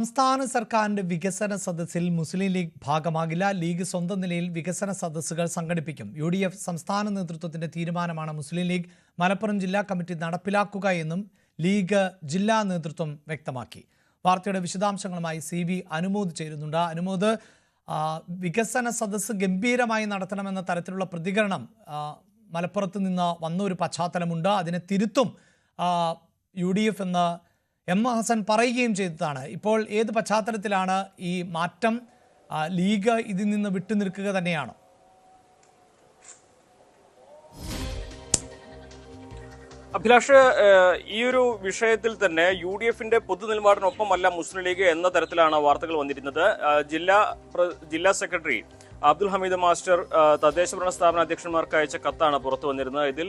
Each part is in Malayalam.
സംസ്ഥാന സർക്കാരിന്റെ വികസന സദസ്സിൽ മുസ്ലിം ലീഗ് ഭാഗമാകില്ല. ലീഗ് സ്വന്തം നിലയിൽ വികസന സദസ്സുകൾ സംഘടിപ്പിക്കും. UDF സംസ്ഥാന നേതൃത്വത്തിന്റെ തീരുമാനമാണ് മുസ്ലിം ലീഗ് മലപ്പുറം ജില്ലാ കമ്മിറ്റി നടപ്പിലാക്കുക എന്നും ലീഗ് ജില്ലാ നേതൃത്വം വ്യക്തമാക്കി. വാർത്തയുടെ വിശദാംശങ്ങളുമായി CV അനുമോദ് ചേരുന്നുണ്ട്. അനുമോദ്, വികസന സദസ്സ് ഗംഭീരമായി നടത്തണമെന്ന തരത്തിലുള്ള പ്രതികരണം മലപ്പുറത്ത് നിന്ന് വന്ന ഒരു പശ്ചാത്തലമുണ്ട്. അതിനെ തിരുത്തും UDF എന്ന് M. ഹസൻ പറയുകയും ചെയ്തതാണ്. ഇപ്പോൾ ഏത് പശ്ചാത്തലത്തിലാണ് ഈ മാറ്റം? ലീഗ് ഇതിൽ നിന്ന് വിട്ടുനിൽക്കുക തന്നെയാണോ? അഭിലാഷ്, ഈ ഒരു വിഷയത്തിൽ തന്നെ UDFന്റെ പൊതുനിലപാടിനൊപ്പമല്ല മുസ്ലിം ലീഗ് എന്ന തരത്തിലാണ് വാർത്തകൾ വന്നിരുന്നത്. ജില്ലാ സെക്രട്ടറി അബ്ദുൽ ഹമീദ് മാസ്റ്റർ തദ്ദേശ ഭരണ സ്ഥാപന അധ്യക്ഷന്മാർക്ക് അയച്ച കത്താണ് പുറത്തു വന്നിരുന്നത്. ഇതിൽ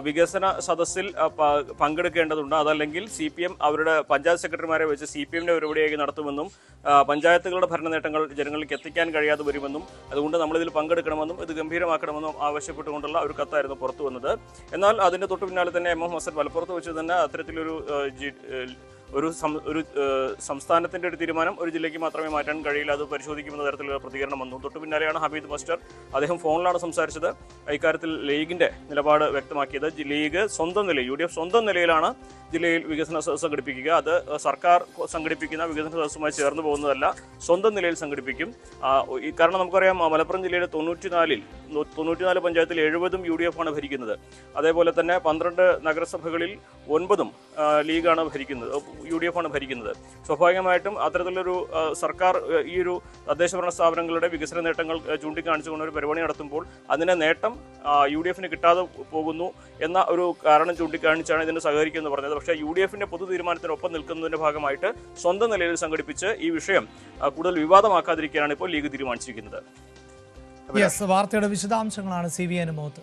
വികസന സദസ്സിൽ പങ്കെടുക്കേണ്ടതുണ്ട്, അതല്ലെങ്കിൽ CPM അവരുടെ പഞ്ചായത്ത് സെക്രട്ടറിമാരെ വെച്ച് CPMന്റെ പരിപാടിയായി നടത്തുമെന്നും പഞ്ചായത്തുകളുടെ ഭരണ നേട്ടങ്ങൾ ജനങ്ങളിലേക്ക് എത്തിക്കാൻ കഴിയാതെ വരുമെന്നും അതുകൊണ്ട് നമ്മളിതിൽ പങ്കെടുക്കണമെന്നും ഇത് ഗംഭീരമാക്കണമെന്നും ആവശ്യപ്പെട്ടുകൊണ്ടുള്ള ഒരു കത്തായിരുന്നു പുറത്തു വന്നത്. എന്നാൽ അതിന്റെ തൊട്ടു പിന്നാലെ തന്നെ M. ഹസൻ മലപ്പുറത്ത് വെച്ച് തന്നെ അത്തരത്തിലൊരു ഒരു സംസ്ഥാനത്തിന്റെ ഒരു തീരുമാനം ഒരു ജില്ലയ്ക്ക് മാത്രമേ മാറ്റാൻ കഴിയില്ല, അത് പരിശോധിക്കുമെന്ന തരത്തിലുള്ള പ്രതികരണം വന്നു. തൊട്ടു പിന്നാലെയാണ് ഹമീദ് മാസ്റ്റർ, അദ്ദേഹം ഫോണിലാണ് സംസാരിച്ചത്, ഇക്കാര്യത്തിൽ ലീഗിന്റെ നിലപാട് വ്യക്തമാക്കിയത്. ലീഗ് സ്വന്തം നിലയിൽ UDF സ്വന്തം നിലയിലാണ് ജില്ലയിൽ വികസന സദസ്സ് സംഘടിപ്പിക്കുക. അത് സർക്കാർ സംഘടിപ്പിക്കുന്ന വികസന സദസ്സുമായി ചേർന്ന് പോകുന്നതല്ല, സ്വന്തം നിലയിൽ സംഘടിപ്പിക്കും. കാരണം നമുക്കറിയാം, മലപ്പുറം ജില്ലയിലെ 94 പഞ്ചായത്തിൽ 70 UDF ആണ് ഭരിക്കുന്നത്. അതേപോലെ തന്നെ 12 നഗരസഭകളിൽ 9 ലീഗാണ് ഭരിക്കുന്നത്, UDF ആണ് ഭരിക്കുന്നത്. സ്വാഭാവികമായിട്ടും അത്തരത്തിലൊരു സർക്കാർ ഈ ഒരു തദ്ദേശ ഭരണ സ്ഥാപനങ്ങളുടെ വികസന നേട്ടങ്ങൾ ചൂണ്ടിക്കാണിച്ചുകൊണ്ട് ഒരു പരിപാടി നടത്തുമ്പോൾ അതിന്റെ നേട്ടം UDFന് കിട്ടാതെ പോകുന്നു എന്ന ഒരു കാരണം ചൂണ്ടിക്കാണിച്ചാണ് ഇതിന് സഹകരിക്കുമെന്ന് പറഞ്ഞത്. പക്ഷേ UDFന്റെ പൊതു തീരുമാനത്തിനൊപ്പം നിൽക്കുന്നതിന്റെ ഭാഗമായിട്ട് സ്വന്തം നിലയിൽ സംഘടിപ്പിച്ച് ഈ വിഷയം കൂടുതൽ വിവാദമാക്കാതിരിക്കാനാണ് ഇപ്പോൾ ലീഗ് തീരുമാനിച്ചിരിക്കുന്നത്. വാർത്തയുടെ വിശദാംശങ്ങളാണ് CV അനുമോദ്.